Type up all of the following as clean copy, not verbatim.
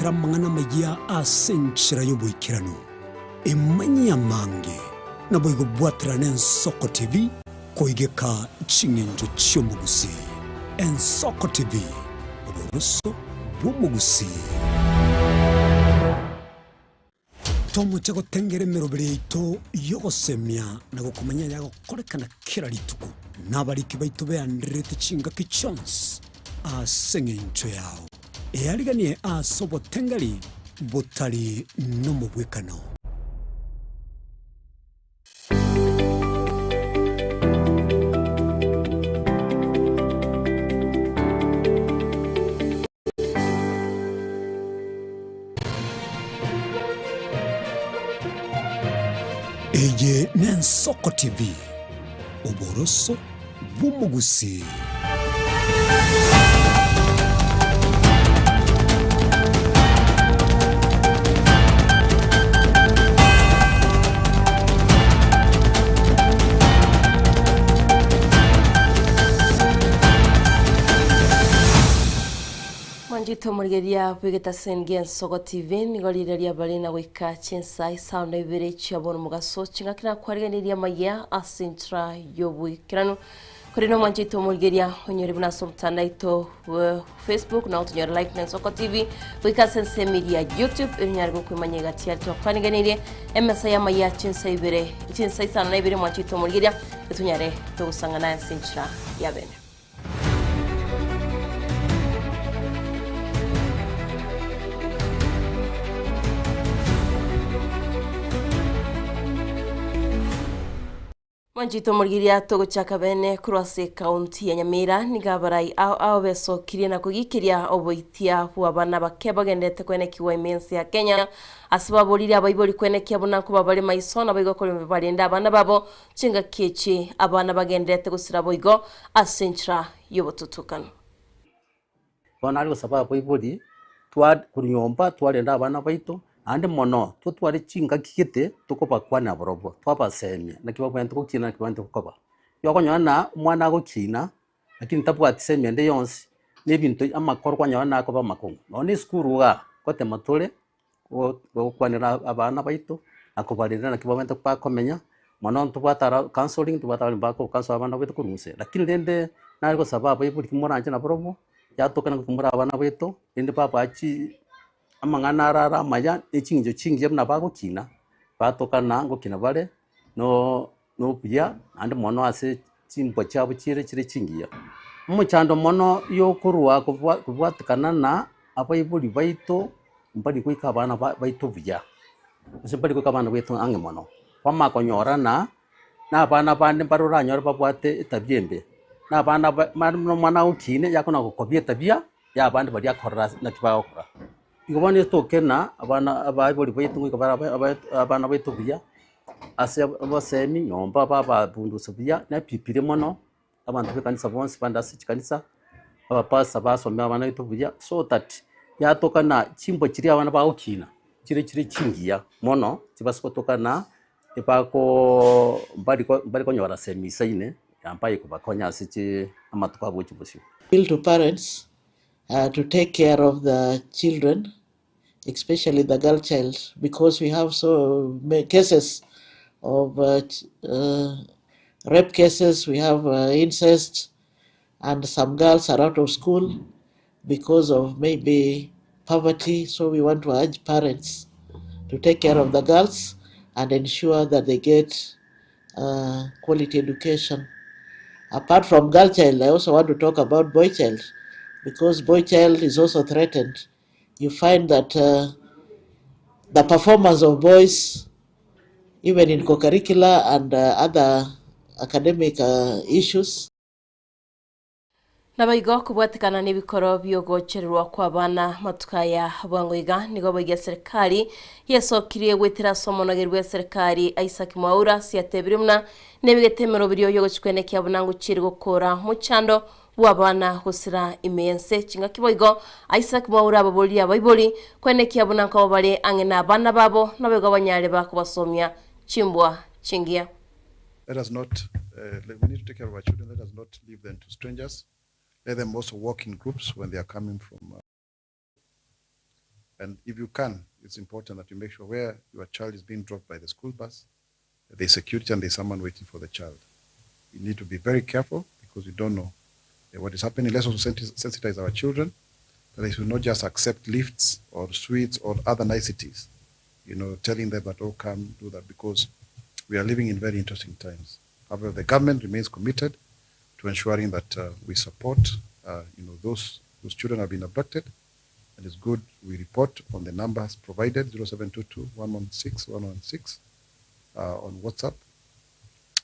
kubaretera mangana magia asenchira y'ubwikirano emanya mange nabo igobwatira n'Ensoko TV koigeka chingenjo cy'omugusi Ensoko TV uburuso bw'umugusi Tomu chago tengere meroberito yogosemya na gukumanya yago korekana kira lituko nabariki baitu be andrete chinga kichons asengencho yao eariganie asobo tengali botali no mubwekano Eye n'Ensoko TV uboroso bw'umugusi Manjito murigeria bwigeta sengi Ensoko TV nigorireria balina wika Chinsa Isano Ibere chabona mugaso chinga kina kwariganiria Amayia asintra yobwikirano kurino manjito murigeria onyori buna sultana ito Facebook na utunyora like na Ensoko TV wika sense media YouTube inyargo kwimanyega tiato kwaniganirie emesa ya Amayia Chinsa Ibere Chinsa Isano Ibere manjito murigeria tunyare tugusangana asintra yabene Manjito murigiria togo chakabene kurase county ya Nyamira nigabarai ao beso kirina kugikiria oboitia bwabana bakebagendete kwene kiwa imensi ya Kenya asibabulira abayiboli kwene kyabuna kuba bali maisona bayigokole balinda abana babo chinga kichi abana bagendete gusira boigo asentra yobotutukano bona ari gusaba bayiboli twa kunyomba twalenda abana baito ande mono twari chinga kikite tukobakwana borobo twabasemye nakibabwente kukina nakibante kukoba yokonyana umwana gukina lakini tabwatsemye nde yonse nebintu amakorwa nyana ko bamakongo none skuruga kote matole okwanira abana baito akobarira nakibabwente kwakomenya mono tubwatara counseling tubwatara mbako kanso abana baito kurumuse lakini ndende nari gusaba bayibuli kimuranje na borobo yatokana kumura abana baito inde papa achi amangana arara Amayia echingijo chingi yabna bago kina batoka nango kina bale no bya ande mono ase chimbo cyabo chire chingiya umuchando mono yo kurwa kubwatikana na abayibuli baito mbali kwika abana baito bya mbali kwika abana baito ange mono kwamakonyora na abana bande baruranyora babwate etabyembe na abana mwana ukine yakona gukobye tabya ya abandi bali akorra na kibakora igobane tokena abana abayiboli bayitungu abana bayitubya ase abasemi nyomba baba bunduso bya na pipire mono abantu bekanisa bonse bandasi chikanisa abapasa basomya abana bayitubya so that yatokana chimbo chiri abana baukina chiri chingiya mono tibasko tokana epako bali ko nyora semi saine yampaye kubakonya ase amatuka bochibusi appeal to parents to take care of the children, especially the girl child, because we have so many cases of rape cases, we have incest, and some girls are out of school because of maybe poverty. So we want to urge parents to take care of the girls and ensure that they get quality education. Apart from girl child, I also want to talk about boy child, because boy child is also threatened. You find that the performance of boys, even in co-curricular and other academic issues. Nabaigo kubwatikana n'ibikoro byogochererwa kwa bana matukaya bwangoiga nigo boiga serikali yesokiriye gwetira somonogerwe serikali Isaac Mwaura siatebirimna nebigetemero biriyo yogochkwene kyabunangu chiri gukora muchando wabana husira imense chinga kiboigo Isaac Mwaura ababoli abayiboli kwene kyabunangu bale angena abana babo nabego banyale bakubasomya chimbwa chingia. Let us not we need to take care of our children. Let us not leave them to strangers. Let them also walk in groups when they are coming from. And if you can, it's important that you make sure where your child is being dropped by the school bus, there's security and there's someone waiting for the child. You need to be very careful because you don't know what is happening. Let's also sensitize our children that they should not just accept lifts or suites or other niceties, telling them that, oh, come, do that, because we are living in very interesting times. However, the government remains committed to ensuring that we support, those whose children have been abducted. And it's good we report on the numbers provided, 0722 116 116 on WhatsApp,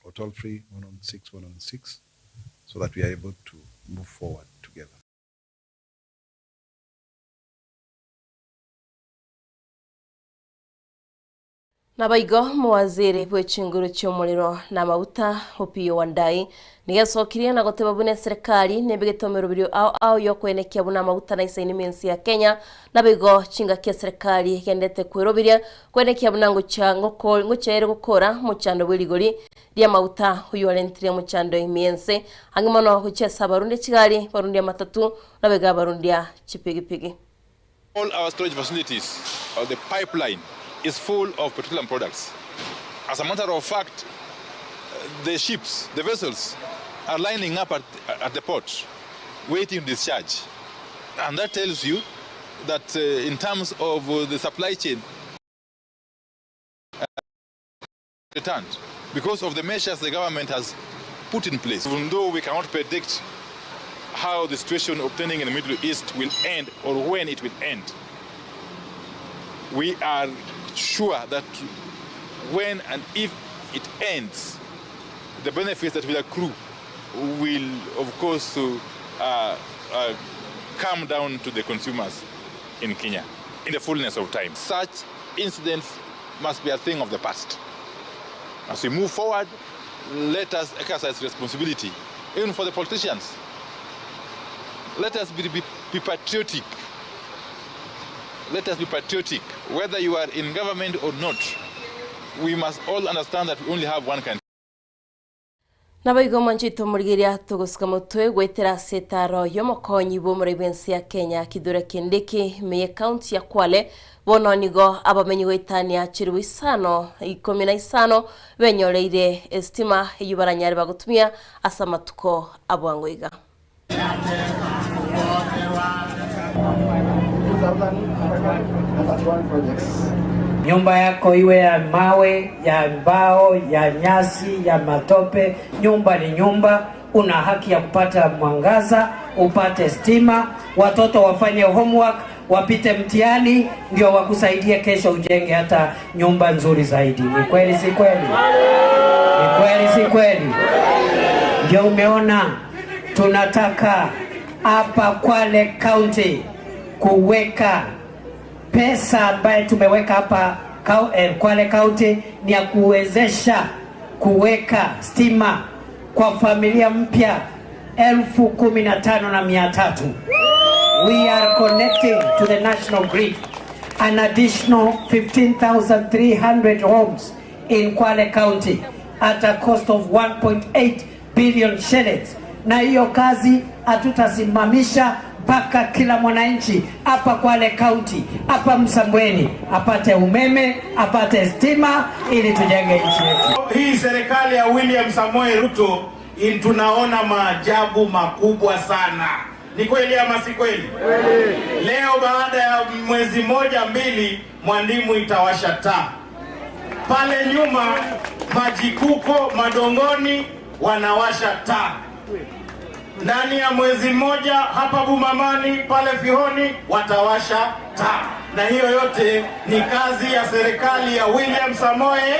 or toll free 116 116, so that we are able to move forward together. Nabaigo muwaziri bw'ekinguru ky'omuliro n'amabuta Opiyo Wandayi nigasokirie na goteba bune serikali nebigetomero biri ao yokwenekia buna amabuta na isaini mensi ya Kenya nabaigo chinga kia serikali gendete kwerobiria kwenekia buna nguchere gukora muchando bw'eligori lya mabuta uyu alentire muchando imiense hangimono kuchesa barundi kigali barundi matatu nabega barundi chipigipigi. All our storage facilities, the pipeline is full of petroleum products. As a matter of fact, the ships, the vessels, are lining up at the port, waiting to discharge. And that tells you that in terms of the supply chain, returned because of the measures the government has put in place. Even though we cannot predict how the situation obtaining in the Middle East will end or when it will end, we are sure that when and if it ends, the benefits that will accrue will, of course, come down to the consumers in Kenya in the fullness of time. Such incidents must be a thing of the past. As we move forward, let us exercise responsibility, even for the politicians. Let us be patriotic. Let us be patriotic. Whether you are in government or not, we must all understand that we only have one country. Nabaigo manchito murigiria tuguska mutwe gwetera setaro yomokonyi bo muri bensi ya Kenya kidure kindiki meye county ya Kwale bono nigo abamenyi gwetania chiru Isano 15 benyoreire estima yubaranyari bagutumia asamatuko abwangoiga. Nyumba yako iwe ya mawe, ya mbao, ya nyasi, ya matope, nyumba ni nyumba, una haki ya kupata mwangaza, upate stima, watoto wafanye homework, wapite mtihani, ndio wakusaidie kesho ujenge hata nyumba nzuri zaidi. Ni kweli si kweli? Ni kweli si kweli? Ndio umeona tunataka hapa Kwale County kuweka pesa ambaye tumeweka hapa Kwale County ni ya kuwezesha kuweka stima kwa familia mpya 15,300. We are connecting to the national grid an additional 15,300 homes in Kwale County at a cost of 1.8 billion shillings. Na hiyo kazi hatutasimamisha mpaka kila mwananchi hapa Kwale County, hapa Msambweni apate umeme, apate stima ili tujenge nchi yetu. Hii serikali ya William Samoei Ruto tunaona maajabu makubwa sana. Ni kweli ama si kweli? Leo baada ya mwezi moja mbili Mwandimu itawasha taa. Pale nyuma Majikuko Madongoni wanawasha taa. Ndani ya mwezi mmoja hapa Bumamani pale Fihoni watawasha taa. Na hiyo yote ni kazi ya serikali ya William Samoei.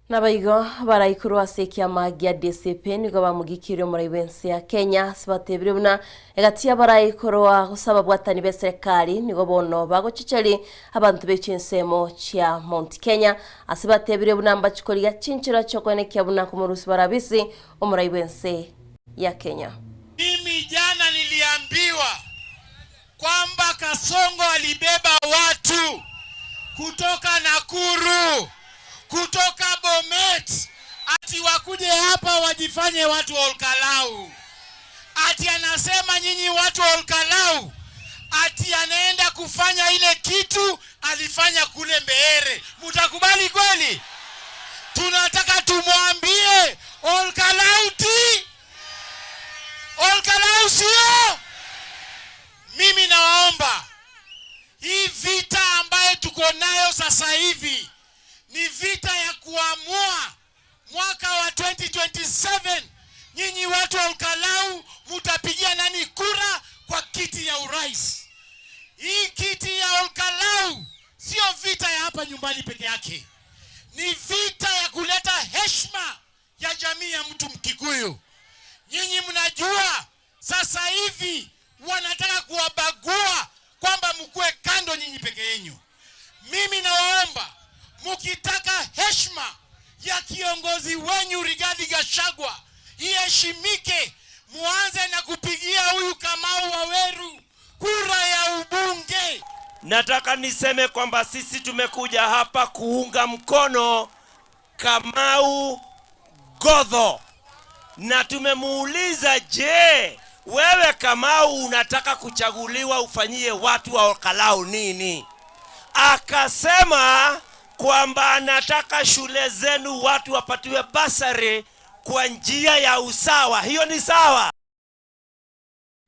Nabaigo baraikuru asekia magia DCP nigo bamugikirio muri bensi ya Kenya sibatebire buna egatia baraikuru gusaba bwatani be serikali nigo bono bagochicari abantu be Chinsemo chia Mount Kenya asibatebire buna mbachikoriga Chinchira chokwenekia buna kumurusi barabisi umuri bensi ya Kenya. Mimi jana niliambiwa kwamba Kasongo alibeba watu kutoka Nakuru, kutoka Bomet, ati wakuje hapa wajifanye watu wa Olkalau. Ati anasema nyinyi watu wa Olkalau ati anaenda kufanya ile kitu alifanya kule Ibere. Mtakubali kweli? Tunataka tumwambie Olkalau sio. Mimi nawaomba, hii vita ambayo tuko nayo sasa hivi ni vita ya kuamua mwaka wa 2027 nyinyi watu wa Olkalau mutapigia nani kura kwa kiti ya urais. Hii kiti ya Olkalau sio vita ya hapa nyumbani peke yake. Ni vita ya kuleta heshima ya jamii ya mtu Mkikuyu. Nyinyi mnajua sasa hivi wanataka kuwabagua kwamba mkue kando nyinyi peke yenu. Mimi nawaomba, mkitaka heshima ya kiongozi wenyu Rigathi Gachagua iheshimike, muanze na kupigia huyu Kamau Waweru kura ya ubunge. Nataka niseme kwamba sisi tumekuja hapa kuunga mkono Kamau Godho. Na tumemuuliza, je, wewe Kamau unataka kuchaguliwa ufanyie watu wa Olkalau nini? Akasema kwamba anataka shule zenu watu wapatiwe basari kwa njia ya usawa. Hiyo ni sawa?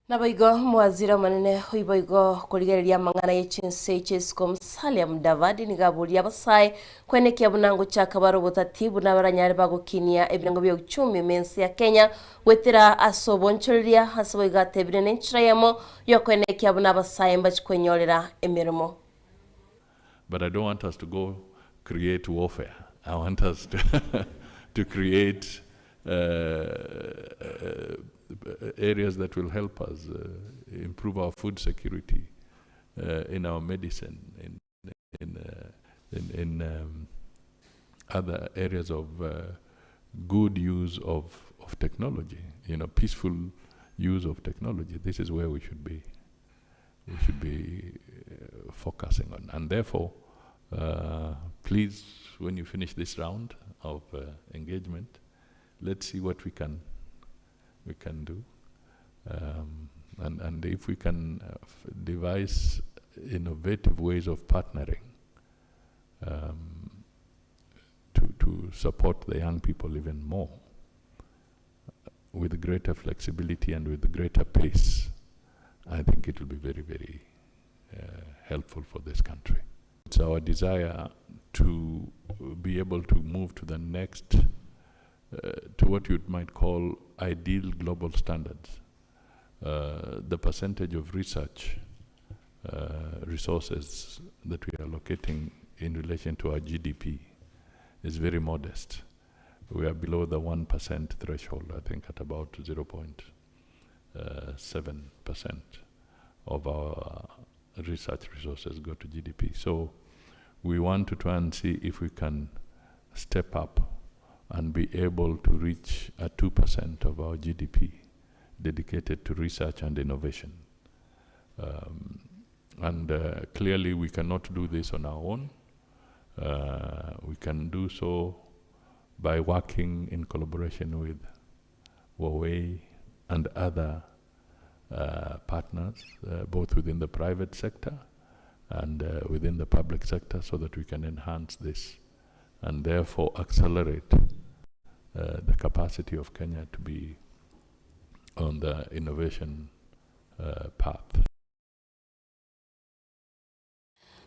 Nabaigo mwazira manene hoibaigo kurigereria mangana ya Chinsa Chesko Musalia Mudavadi nigaburia abasai kwenekea bunango cha kabaro butatibu n'abaranyari bagukinia ebinango byo uchumi mensi ya Kenya wetira asobonchoria hasoboiga tebire n'enchirayamo yo kwenekea bunabasai mbachikwenyorera emirimo. But I don't want us to go create warfare. I want us to create areas that will help us improve our food security, in our medicine, in other areas of good use of technology, peaceful use of technology. This is where we should be. We should be focusing on, and therefore, please, when you finish this round of engagement, let's see what we can do, and if we can devise innovative ways of partnering to support the young people even more with greater flexibility and with greater pace, I think it will be very, very helpful for this country. It's our desire to be able to move to the next, to what you might call ideal global standards. The percentage of research resources that we are allocating in relation to our GDP is very modest. We are below the 1% threshold, I think, at about 0.7% of our research resources go to GDP. So we want to try and see if we can step up and be able to reach a 2% of our GDP dedicated to research and innovation. Clearly we cannot do this on our own. We can do so by working in collaboration with Huawei and other partners, both within the private sector and within the public sector, so that we can enhance this and therefore accelerate the capacity of Kenya to be on the innovation path.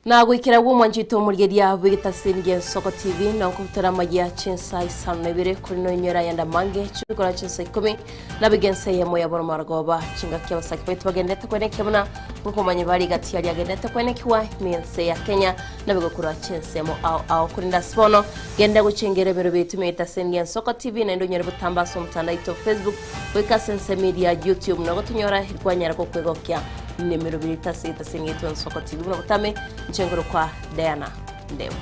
Na gwikira gwo mwanjito murigeria bwigitasinge Soko TV na ukutara Amayia Chinsa Isano Ibere kuri no nyora yanda mange chukora Chinsa 10 na bigense yemo ya boro maragoba chinga kya basaki baitu bagendete kweneke buna gukomanye bari gati yali agendete kweneke wa mense ya Kenya na bigokura Chinsa yemo au kurinda spono genda guchengere bero bitu metasinge Soko TV na ndo nyore butamba so mtandaito Facebook weka Sense Media YouTube na gotunyora hirwanyara ko kwegokya nimero bilita sita singeto Soko TV na butame nchengoro kwa Diana Ndeo.